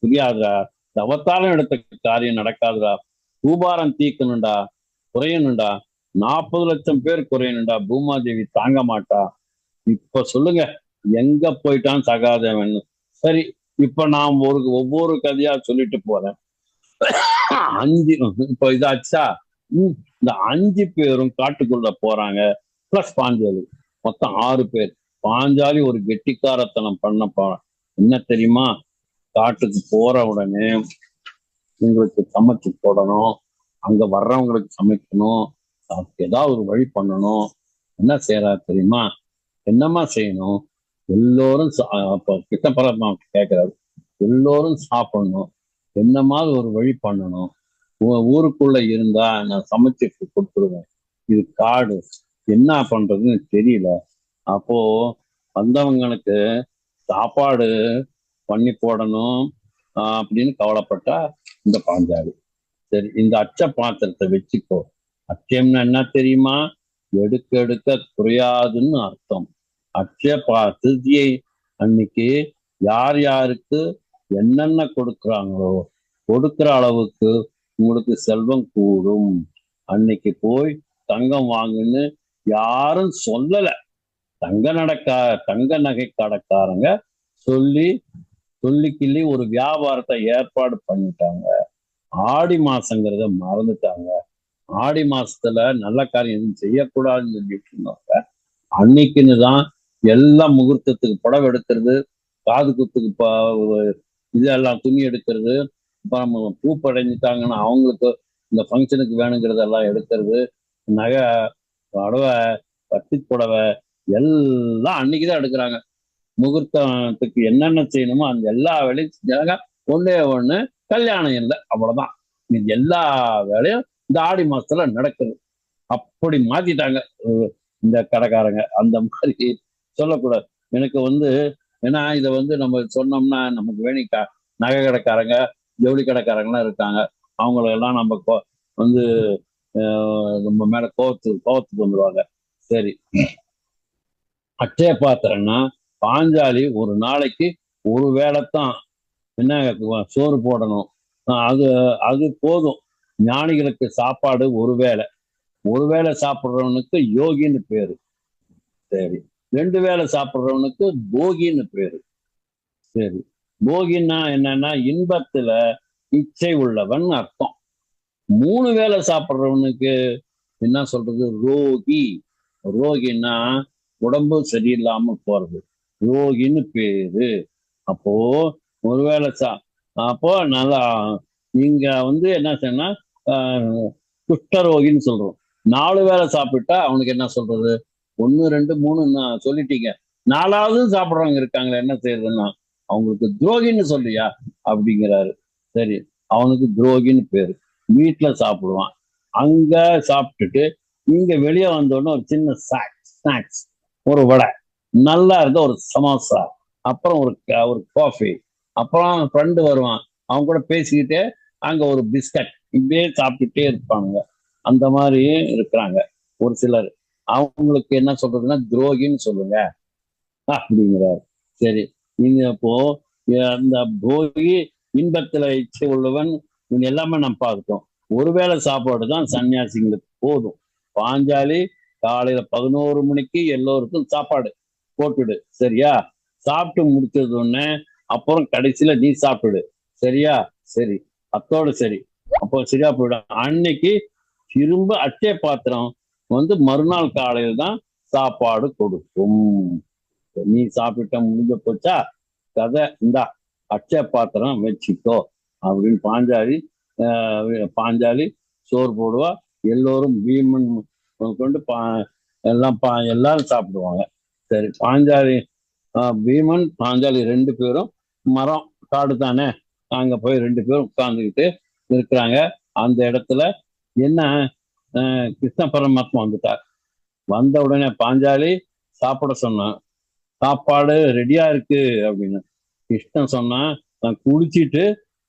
புரியாதுடா, இந்த அவதாரம் எடுத்த காரியம் நடக்காதுடா, பூபாரம் தீக்கணும்டா, குறையணும்டா, 40 லட்சம் பேர் குறையணும்டா, பூமாதேவி தாங்க மாட்டா. இப்ப சொல்லுங்க, எங்க போயிட்டான் சகாதேவன்? சரி, இப்ப நான் ஒவ்வொரு கதையா சொல்லிட்டு போறேன். 5 இப்ப இதாச்சா, இந்த 5 பேரும் காட்டுக்குள்ள போறாங்க, பிளஸ் பாஞ்சாலி, மொத்தம் 6 பேர். பாஞ்சாலி ஒரு கெட்டிக்காரத்தனம் பண்ண போறான். என்ன தெரியுமா? காட்டுக்கு போற உடனே உங்களுக்கு சமைச்சு போடணும், அங்க வர்றவங்களுக்கு சமைக்கணும், ஏதாவது ஒரு வழி பண்ணணும். என்ன செய்யறா தெரியுமா? என்னமா செய்யணும்? எல்லோரும் கிட்ட பரமா கேட்கிறாரு, எல்லோரும் சாப்பிடணும், என்னமாவது ஒரு வழி பண்ணணும், ஊருக்குள்ள இருந்தா நான் சமைச்சு கொடுத்துருவேன், இது காடு, என்ன பண்றதுன்னு தெரியல. அப்போ வந்தவங்களுக்கு சாப்பாடு பண்ணி போடணும் அப்படின்னு கவலைப்பட்டா இந்த பாஞ்சாலி. சரி, இந்த அச்ச பாத்திரத்தை வச்சுக்கோ. அச்சயம்னா என்ன தெரியுமா? எடுக்க எடுக்க குறையாதுன்னு அர்த்தம். திருதியை அன்னைக்கு யார் யாருக்கு என்னென்ன கொடுக்குறாங்களோ கொடுக்குற அளவுக்கு உங்களுக்கு செல்வம் கூடும். அன்னைக்கு போய் தங்கம் வாங்குன்னு யாரும் சொல்லல. தங்க நகை கடைக்காரங்க சொல்லி ஒரு வியாபாரத்தை ஏற்பாடு பண்ணிட்டாங்க. ஆடி மாசங்கிறத மறந்துட்டாங்க. ஆடி மாசத்துல நல்ல காரியம் எதுவும் செய்யக்கூடாதுன்னு சொல்லிட்டு இருந்தாங்க. அன்னைக்குன்னு தான் எல்லாம் முகூர்த்தத்துக்கு புடவை எடுக்கிறது, காது குத்துக்கு இதெல்லாம் துணி எடுக்கிறது, அப்புறம் பூ படைஞ்சிட்டாங்கன்னா அவங்களுக்கு இந்த ஃபங்க்ஷனுக்கு வேணுங்கிறதெல்லாம் எடுக்கிறது, நகை, புடவை, பட்டு புடவை எல்லாம் அன்னைக்குதான் எடுக்கிறாங்க. முகூர்த்தத்துக்கு என்னென்ன செய்யணுமோ அந்த எல்லா வேலையும் செஞ்சாங்க. ஒண்ணு கல்யாணம் இல்லை, அவ்வளவுதான். இது எல்லா வேலையும் இந்த ஆடி மாசத்துல நடக்குது. அப்படி மாத்திட்டாங்க இந்த கடைக்காரங்க. அந்த மாதிரி சொல்லக்கூடாது. எனக்கு ஏன்னா இதை நம்ம சொன்னோம்னா நமக்கு நகை கடைக்காரங்க, ஜவுளி கடைக்காரங்களாம் இருக்காங்க. அவங்களெல்லாம் நம்ம நம்ம மேல கோவத்துக்கு வந்துருவாங்க. சரி, அட்சய பாத்திரம்னா பாஞ்சாலி ஒரு நாளைக்கு ஒரு வேளைத்தான் என்ன சோறு போடணும். அது போதும். ஞானிகளுக்கு சாப்பாடு ஒரு வேளை சாப்பிடுறவனுக்கு யோகின்னு பேரு. சரி, 2 வேளை சாப்பிடுறவனுக்கு போகின்னு பேரு. சரி, போகின்னா என்னன்னா இன்பத்துல இச்சை உள்ளவன் அர்த்தம். 3 வேளை சாப்பிடுறவனுக்கு என்ன சொல்றது? ரோகின்னா உடம்பு சரியில்லாம போறது, ரோகின்னு பேரு. அப்போ ஒருவேளை அப்போ நல்லா இங்க என்ன சொன்னா குஷ்டரோகின்னு சொல்றோம். 4 வேளை சாப்பிட்டா அவனுக்கு என்ன சொல்றது? 1 2 3 சொல்லிட்டீங்க, 4வது சாப்பிட்றவங்க இருக்காங்களே, என்ன செய்யறதுன்னா அவங்களுக்கு துரோகின்னு சொல்லியா அப்படிங்கிறாரு. சரி, அவனுக்கு துரோகின்னு பேரு. வீட்டுல சாப்பிடுவான், அங்க சாப்பிட்டுட்டு இங்க வெளியே வந்தோடனே ஒரு சின்ன ஸ்நாக்ஸ், ஒரு வடை, நல்லா இருக்க ஒரு சமோசா, அப்புறம் ஒரு காஃபி, அப்புறம் ஃப்ரெண்டு வருவான், அவங்க கூட பேசிக்கிட்டே அங்க ஒரு பிஸ்கட், இப்படியே சாப்பிட்டுட்டே இருப்பாங்க. அந்த மாதிரி இருக்கிறாங்க ஒரு சிலர். அவங்களுக்கு என்ன சொல்றதுன்னா துரோகின்னு சொல்லுங்க அப்படிங்கிறார். சரி, நீங்க இப்போ அந்த போகி இன்பத்துல இச்சை உள்ளவன் இவங்க எல்லாமே நம்ம பார்த்துட்டோம். ஒருவேளை சாப்பாடு தான் சன்னியாசிங்களுக்கு போதும். பாஞ்சாலி காலையில 11 மணிக்கு எல்லோருக்கும் சாப்பாடு போட்டுடு, சரியா? சாப்பிட்டு முடிச்சது உடனே அப்புறம் கடைசியில நீ சாப்பிடு, சரியா? சரி, அத்தோடு சரி. அப்போ சரியா போயிடும். அன்னைக்கு திரும்ப அட்சய பாத்திரம் மறுநாள் காலையில் தான் சாப்பாடு கொடுக்கும். நீ சாப்பிட்ட முடிஞ்ச போச்சா, கதை இந்தா அட்சய பாத்திரம் வச்சுக்கோ அப்படின்னு பாஞ்சாலி சோறு போடுவா. எல்லோரும் பீமன் கொண்டு எல்லாரும் சாப்பிடுவாங்க. சரி, பீமன் பாஞ்சாலி ரெண்டு பேரும் மரம் காடு தானே, அங்க போய் ரெண்டு பேரும் உட்கார்ந்துக்கிட்டு இருக்கிறாங்க. அந்த இடத்துல என்ன, கிருஷ்ண பரமாத்மா வந்துட்டார். வந்த உடனே பாஞ்சாலி சாப்பிட சொன்னான். சாப்பாடு ரெடியா இருக்கு அப்படின்னு. கிருஷ்ணன் சொன்னா, நான் குளிச்சிட்டு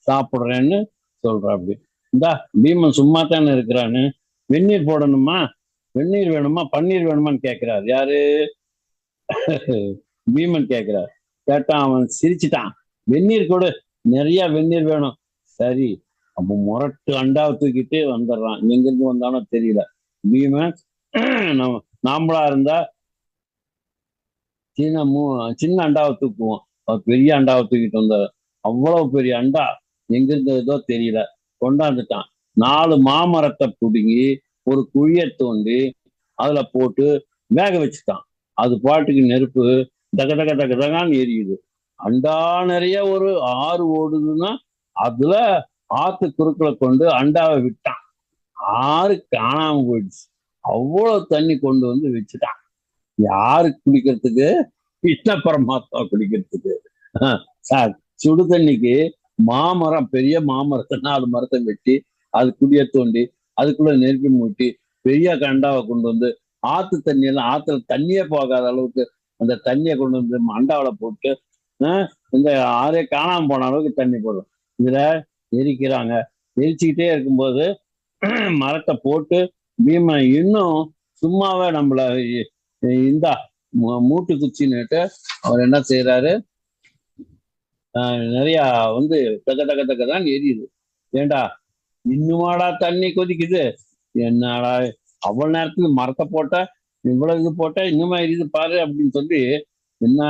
சாப்பிடுறேன்னு சொல்ற. அப்படி இந்தா பீமன் சும்மா தானே இருக்கிறான்னு, வெந்நீர் போடணுமா, வெந்நீர் வேணுமா, பன்னீர் வேணுமான்னு கேட்கிறார். யாரு? பீமன் கேட்கிறார். கேட்டான், அவன் சிரிச்சுட்டான். வெந்நீர் கொடு, நிறைய வெந்நீர் வேணும். சரி, அப்ப முரட்டு அண்டாவை தூக்கிட்டு வந்துடுறான். எங்கிருந்து வந்தானோ தெரியல. பீமன் நாமளா இருந்தா சின்ன அண்டாவை தூக்குவோம், அவர் பெரிய அண்டாவை தூக்கிட்டு வந்தார். அவ்வளவு பெரிய அண்டா எங்கிருந்து ஏதோ தெரியல கொண்டாந்துட்டான். 4 மாமரத்தை பிடுங்கி ஒரு குழியை தோண்டி அதுல போட்டு வேக வச்சுட்டான். அது பாட்டுக்கு நெருப்பு தக தக தக தகான்னு எரியுது. அண்டா நிறைய ஒரு ஆறு ஓடுதுன்னா அதுல ஆத்து குறுக்களை கொண்டு அண்டாவை விட்டான். ஆறு காணாம போயிடுச்சு. அவ்வளவு தண்ணி கொண்டு வந்து வச்சுட்டான். யாரு குடிக்கிறதுக்கு? கிருஷ்ண பரமாத்மா குடிக்கிறதுக்கு. சார், சுடு தண்ணிக்கு மாமரம், பெரிய மாமரத்தை 4 மரத்தை வெட்டி அது குடிய தோண்டி அதுக்குள்ள நெருப்பி மூட்டி பெரிய கண்டாவை கொண்டு வந்து ஆத்து தண்ணி எல்லாம், ஆத்துல தண்ணியே போகாத அளவுக்கு அந்த தண்ணியை கொண்டு வந்து அண்டாவில போட்டு இந்த ஆறே காணாம போன அளவுக்கு தண்ணி போடும். இதுல எரிக்கிறாங்க. எரிச்சுக்கிட்டே இருக்கும்போது மரத்தை போட்டு பீமன் இன்னும் சும்மாவே நம்மள இந்தா மூட்டு குச்சின்னுட்டு அவர் என்ன செய்யறாரு, நிறைய வந்து தக்க தக்க தக்க தான் எரியுது. ஏண்டா இன்னுமாடா தண்ணி கொதிக்குது, என்னடா அவ்வளவு நேரத்துல மரத்தை போட்ட, இவ்வளவு இது போட்ட, இன்னுமா எரியுது பாரு அப்படின்னு சொல்லி, என்ன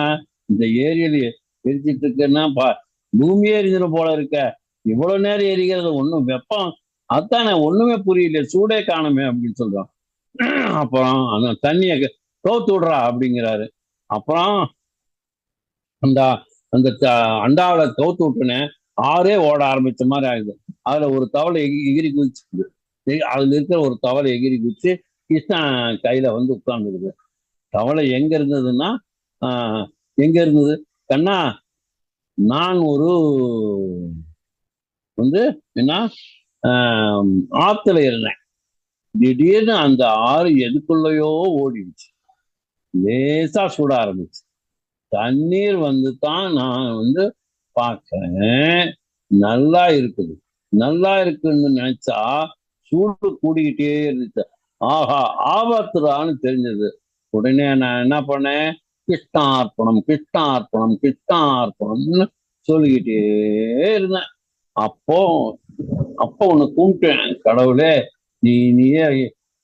இந்த ஏரியில எரிச்சிட்டு இருக்குன்னா பூமியே எரிஞ்சிடும் போல இருக்க, இவ்வளவு நேரம் எரிகிறது, ஒன்றும் வெப்பம் அதானே, ஒண்ணுமே புரியல, சூடே காணுமே அப்படின்னு சொல்றான். அப்புறம் அந்த தண்ணிய தோத்து விடுறா அப்படிங்கிறாரு. அப்புறம் அந்த அந்த அண்டாவில தோத்து விட்டுனே ஆறே ஓட ஆரம்பிச்ச மாதிரி ஆகுது. அதுல ஒரு தவளை எகிரி குதிச்சுக்குது. அதுல இருக்கிற ஒரு தவளை எகிரி குதிச்சு கிருஷ்ணன் கையில வந்து உட்கார்ந்துக்குது. தவளை எங்க இருந்ததுன்னா, எங்க இருந்தது கண்ணா, நான் ஒரு வந்து என்ன ஆத்துல இருந்தேன். திடீர்னு அந்த ஆறு எதுக்குள்ளயோ ஓடிடுச்சு. லேசா சுட ஆரம்பிச்சு. தண்ணீர் வந்து தான் நான் வந்து பார்க்கிறேன். நல்லா இருக்குது, நல்லா இருக்குன்னு நினைச்சா சூடு கூடிக்கிட்டே இருந்துச்சு. ஆஹா, ஆபத்துடான்னு தெரிஞ்சது. உடனே நான் என்ன பண்ணேன், கிருஷ்ணார்ப்பணம் கிருஷ்ணார்ப்பணம் கிருஷ்ணார்ப்பணம்னு சொல்லிக்கிட்டே இருந்தேன். அப்போ உன்னை கும்பிட்டேன். கடவுளே, நீயே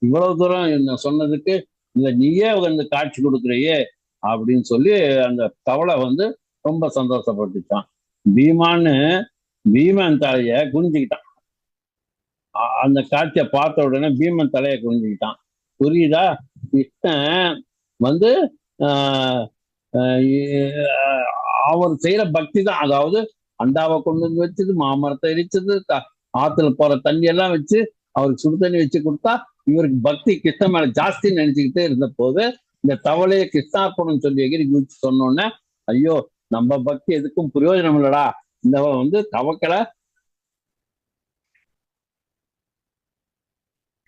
இவ்வளவு தூரம் என்ன சொன்னதுக்கு இல்ல, நீயே வந்து காட்சி கொடுக்குறையே அப்படின்னு சொல்லி அந்த தவளை வந்து ரொம்ப சந்தோஷப்பட்டுச்சான். பீமன் தலைய குனிஞ்சுக்கிட்டான். அந்த காட்சியை பார்த்த உடனே பீமன் தலையை குனிஞ்சுக்கிட்டான். புரியுதா? கிருஷ்ணன் வந்து அவர் செய்யற பக்தி தான். அதாவது அண்டாவை கொண்டு வந்து வச்சது, மாமரத்தை எரிச்சது, ஆத்துல போற தண்ணி எல்லாம் வச்சு அவருக்கு சுடு தண்ணி வச்சு கொடுத்தா இவருக்கு பக்தி கிருஷ்ண மேல ஜாஸ்தின்னு நினைச்சுக்கிட்டே இருந்த போது இந்த தவளையை கிருஷ்ணார்ப்பணம் சொல்லி எகிரி குதிச்சு சொன்னோன்னே, ஐயோ நம்ம பக்தி எதுக்கும் பிரயோஜனம் இல்லடா, இந்த வந்து தவக்கலை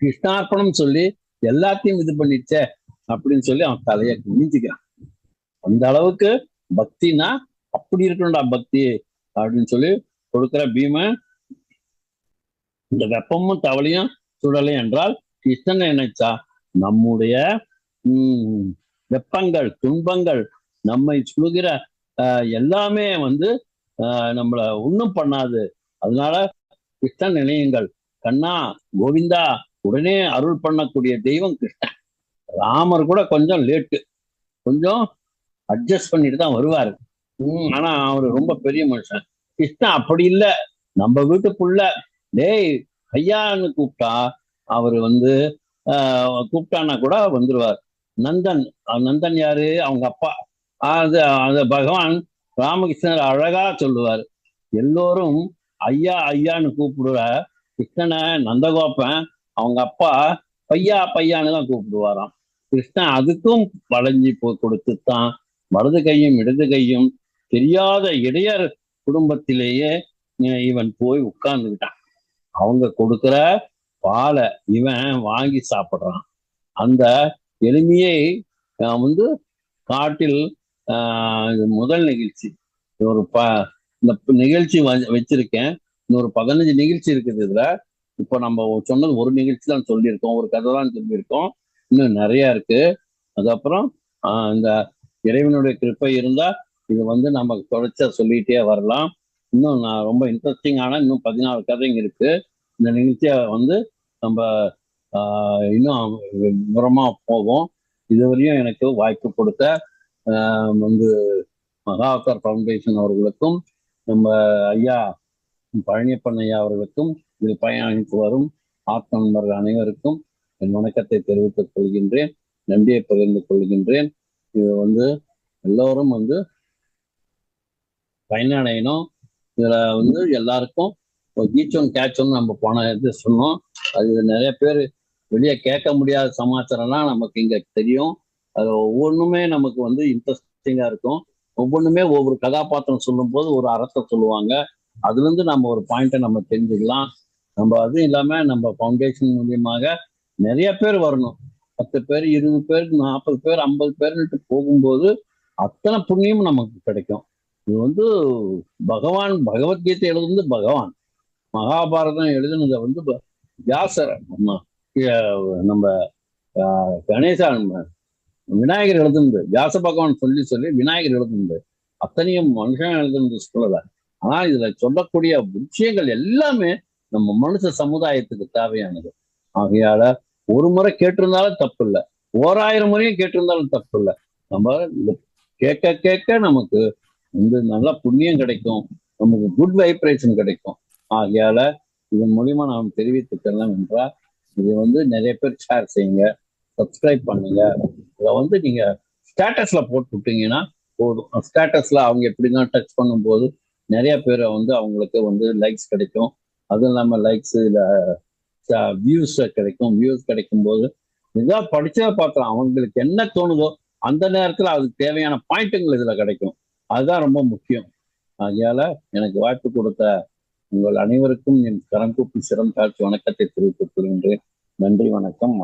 கிருஷ்ணார்ப்பணம் சொல்லி எல்லாத்தையும் இது பண்ணிச்சே அப்படின்னு சொல்லி அவன் தலையை குனிஞ்சுக்கிறான். அந்த அளவுக்கு பக்தினா அப்படி இருக்கணும்டா பக்தி அப்படின்னு சொல்லி கொடுக்குற பீமன். இந்த வெப்பமும் தவளையும் சுடலை என்றால் கிருஷ்ணன் நினைச்சா நம்முடைய வெப்பங்கள், துன்பங்கள், நம்மை சுடுகிற எல்லாமே வந்து நம்மள ஒண்ணும் பண்ணாது. அதனால கிருஷ்ணன் நினையுங்கள். கண்ணா, கோவிந்தா, உடனே அருள் பண்ணக்கூடிய தெய்வம் கிருஷ்ணன். ராமர் கூட கொஞ்சம் லேட்டு, கொஞ்சம் அட்ஜஸ்ட் பண்ணிட்டு தான் வருவாரு. ஆனா அவரு ரொம்ப பெரிய மனுஷன். கிருஷ்ணன் அப்படி இல்லை. நம்ம வீட்டுக்குள்ள டேய் ஐயான்னு கூப்பிட்டா அவரு வந்து கூப்பிட்டானா கூட வந்துருவார். நந்தன். நந்தன் யாரு? அவங்க அப்பா. அது அந்த பகவான் ராமகிருஷ்ணர் அழகா சொல்லுவார். எல்லோரும் ஐயா ஐயான்னு கூப்பிடுற கிருஷ்ணனை நந்தகோபன் அவங்க அப்பா பையா பையான்னு தான் கூப்பிடுவாராம். கிருஷ்ணன் அதுக்கும் வளைஞ்சி கொடுத்துத்தான் வலது கையும் இடது கையும் தெரியாத இடையர் குடும்பத்திலேயே இவன் போய் உட்கார்ந்துக்கிட்டான். அவங்க கொடுக்கிற பாலை இவன் வாங்கி சாப்பிடுறான். அந்த எளிமையை வந்து காட்டில் முதல் நிகழ்ச்சி. ஒரு இந்த நிகழ்ச்சி வச்சிருக்கேன். இன்னொரு 15 நிகழ்ச்சி இருக்குது இதுல. இப்போ நம்ம சொன்னது ஒரு நிகழ்ச்சி தான் சொல்லியிருக்கோம், ஒரு கதை தான் சொல்லியிருக்கோம். இன்னும் நிறைய இருக்கு. அதுக்கப்புறம் இந்த இறைவனுடைய கிருப்பை இருந்தா இது வந்து நம்ம தொடர்ச்சியா சொல்லிட்டே வரலாம். இன்னும் நான் ரொம்ப இன்ட்ரெஸ்டிங்கான இன்னும் 14 கதைங்க இருக்கு. இந்த நிகழ்ச்சியை வந்து நம்ம இன்னும் விவரமா போவோம். இதுவரையும் எனக்கு வாய்ப்பு கொடுத்த வந்து மகாவதார் ஃபவுண்டேஷன் அவர்களுக்கும் நம்ம ஐயா பழனியப்பன் ஐயா அவர்களுக்கும் இதில் பயணித்து வரும் ஆத்ம நண்பர்கள் அனைவருக்கும் என் வணக்கத்தை தெரிவித்துக் கொள்கின்றேன், நன்றியை பகிர்ந்து கொள்கின்றேன். இது வந்து எல்லோரும் வந்து பயனடையணும். இதுல வந்து எல்லாருக்கும் ஈச் ஒன் கேட்ச் ஒன் நம்ம போன இது சொன்னோம். அது நிறைய பேர் வெளியே கேட்க முடியாத சமாச்சாரம்லாம் நமக்கு இங்க தெரியும். அது ஒவ்வொன்றுமே நமக்கு வந்து இன்ட்ரெஸ்டிங்கா இருக்கும். ஒவ்வொன்றுமே ஒவ்வொரு கதாபாத்திரம் சொல்லும் போது ஒரு அர்த்தத்தை சொல்லுவாங்க. அதுல இருந்து நம்ம ஒரு பாயிண்ட்டை நம்ம தெரிஞ்சுக்கலாம். நம்ம அதுவும் இல்லாம நம்ம ஃபவுண்டேஷன் மூலியமாக நிறைய பேர் வரணும். 10 பேர் 20 பேர் 40 பேர் 50 பேர்னுட்டு போகும்போது அத்தனை புண்ணியமும் நமக்கு கிடைக்கும். இது வந்து பகவத்கீதை எழுதுனது பகவான், மகாபாரதம் எழுதுனதை வந்து வியாசர், நம்ம கணேசா விநாயகர் எழுதுனது, வியாச பகவான் சொல்லி சொல்லி விநாயகர் எழுதுனது, அத்தனையும் மனுஷன் எழுதுனது சொல்லல. ஆனா இதுல சொல்லக்கூடிய விஷயங்கள் எல்லாமே நம்ம மனுஷ சமுதாயத்துக்கு தேவையானது. ஆகையால ஒரு முறை கேட்டிருந்தாலும் தப்பு இல்லை, 1000 முறையும் கேட்டிருந்தாலும் தப்பு இல்லை. நம்ம கேட்க கேட்க நமக்கு வந்து நல்ல புண்ணியம் கிடைக்கும், நமக்கு குட் வைப்ரேஷன் கிடைக்கும். ஆகையால இதன் மூலியமா நாம் தெரிவித்துக்கலாம் என்றால் இது வந்து நிறைய பேர் ஷேர் செய்யுங்க, சப்ஸ்கிரைப் பண்ணுங்க. இதை வந்து நீங்க ஸ்டேட்டஸ்ல போட்டு விட்டீங்கன்னா போதும். ஸ்டேட்டஸ்ல அவங்க எப்படிதான் டச் பண்ணும்போது நிறைய பேரை வந்து அவங்களுக்கு வந்து லைக்ஸ் கிடைக்கும். அதுவும் இல்லாம லைக்ஸ் வியூஸ் கிடைக்கும். வியூஸ் கிடைக்கும் போது இதான் படிச்சா பார்க்கலாம், அவங்களுக்கு என்ன தோணுதோ அந்த நேரத்துல அதுக்கு தேவையான பாயிண்ட்டுகள் இதுல கிடைக்கும். அதுதான் ரொம்ப முக்கியம். ஆகையால எனக்கு வாய்ப்பு கொடுத்த உங்கள் அனைவருக்கும் என் கரம் கூப்பி சிரம் தாழ்ச்சி வணக்கத்தை தெரிவித்துக் கொள்கின்றேன். நன்றி, வணக்கம்.